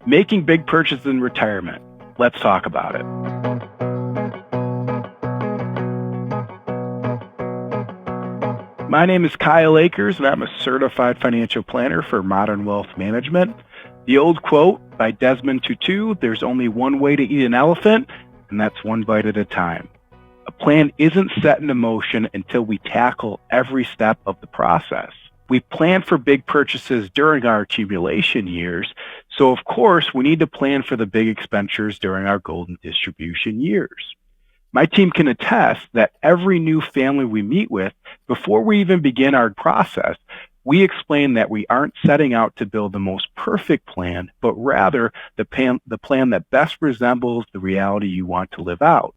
Making big purchases in retirement. Let's talk about it. My name is Kyle Akers, and I'm a certified financial planner for Modern Wealth Management. The old quote by Desmond Tutu, there's only one way to eat an elephant, and that's one bite at a time. A plan isn't set into motion until we tackle every step of the process. We plan for big purchases during our accumulation years, so of course we need to plan for the big expenditures during our golden distribution years. My team can attest that every new family we meet with, before we even begin our process, we explain that we aren't setting out to build the most perfect plan, but rather the plan that best resembles the reality you want to live out.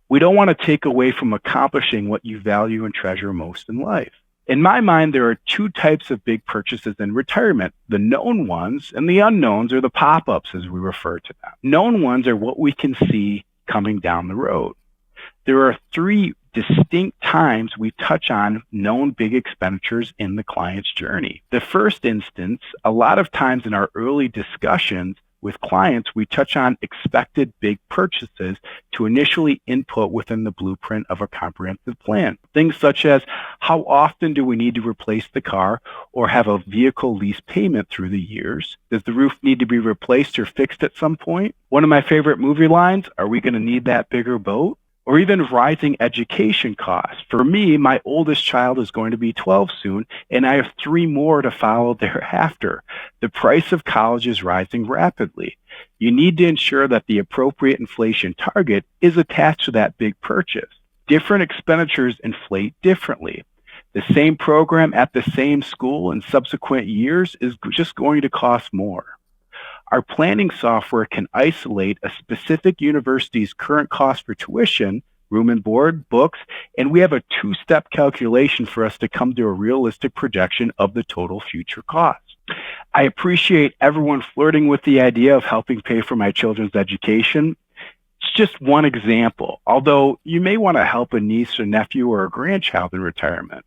We don't want to take away from accomplishing what you value and treasure most in life. In my mind, there are two types of big purchases in retirement, the known ones and the unknowns, or the pop-ups as we refer to them. Known ones are what we can see coming down the road. There are three distinct times we touch on known big expenditures in the client's journey. The first instance, a lot of times in our early discussions with clients, we touch on expected big purchases to initially input within the blueprint of a comprehensive plan. Things such as, how often do we need to replace the car or have a vehicle lease payment through the years? Does the roof need to be replaced or fixed at some point? One of my favorite movie lines, are we going to need that bigger boat? Or even rising education costs. For me, my oldest child is going to be 12 soon, and I have 3 more to follow thereafter. The price of college is rising rapidly. You need to ensure that the appropriate inflation target is attached to that big purchase. Different expenditures inflate differently. The same program at the same school in subsequent years is just going to cost more. Our planning software can isolate a specific university's current cost for tuition, room and board, books, and we have a 2-step calculation for us to come to a realistic projection of the total future cost. I appreciate everyone flirting with the idea of helping pay for my children's education. It's just one example, although you may want to help a niece or nephew or a grandchild in retirement.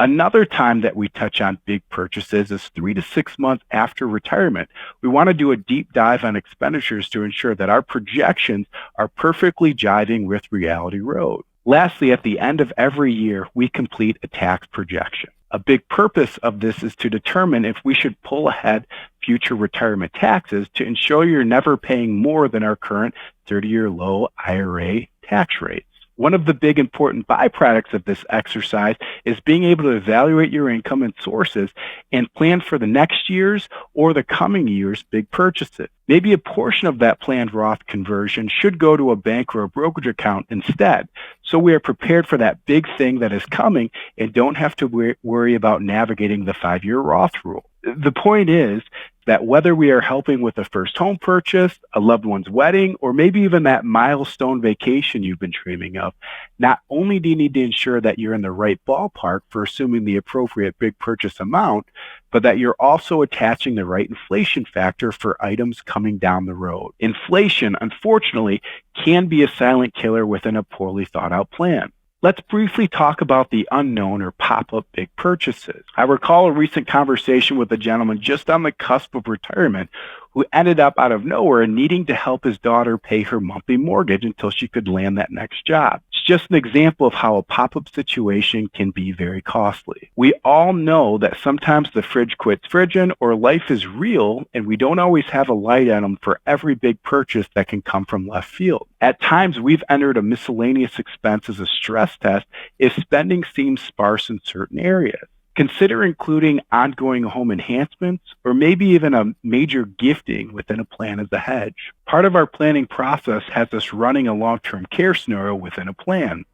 Another time that we touch on big purchases is 3 to 6 months after retirement. We want to do a deep dive on expenditures to ensure that our projections are perfectly jiving with reality road. Lastly, at the end of every year, we complete a tax projection. A big purpose of this is to determine if we should pull ahead future retirement taxes to ensure you're never paying more than our current 30-year low IRA tax rates. One of the big important byproducts of this exercise is being able to evaluate your income and sources and plan for the next year's or the coming year's big purchases. Maybe a portion of that planned Roth conversion should go to a bank or a brokerage account instead, so we are prepared for that big thing that is coming and don't have to worry about navigating the 5-year Roth rule. The point is that whether we are helping with a first home purchase, a loved one's wedding, or maybe even that milestone vacation you've been dreaming of, not only do you need to ensure that you're in the right ballpark for assuming the appropriate big purchase amount, but that you're also attaching the right inflation factor for items coming down the road. Inflation, unfortunately, can be a silent killer within a poorly thought out plan. Let's briefly talk about the unknown or pop-up big purchases. I recall a recent conversation with a gentleman just on the cusp of retirement who ended up out of nowhere needing to help his daughter pay her monthly mortgage until she could land that next job. It's just an example of how a pop-up situation can be very costly. We all know that sometimes the fridge quits fridging or life is real and we don't always have a light item for every big purchase that can come from left field. At times, we've entered a miscellaneous expense as a stress test if spending seems sparse in certain areas. Consider including ongoing home enhancements or maybe even a major gifting within a plan as a hedge. Part of our planning process has us running a long-term care scenario within a plan.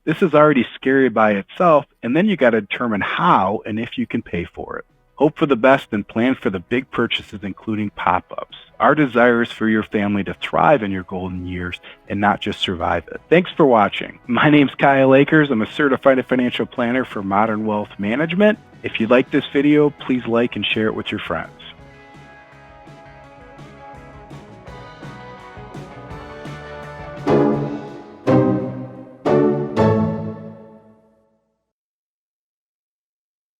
This is already scary by itself, and then you got to determine how and if you can pay for it. Hope for the best and plan for the big purchases, including pop-ups. Our desire is for your family to thrive in your golden years and not just survive it. Thanks for watching. My name's Kyle Akers. I'm a certified financial planner for Modern Wealth Management. If you like this video, please like and share it with your friends.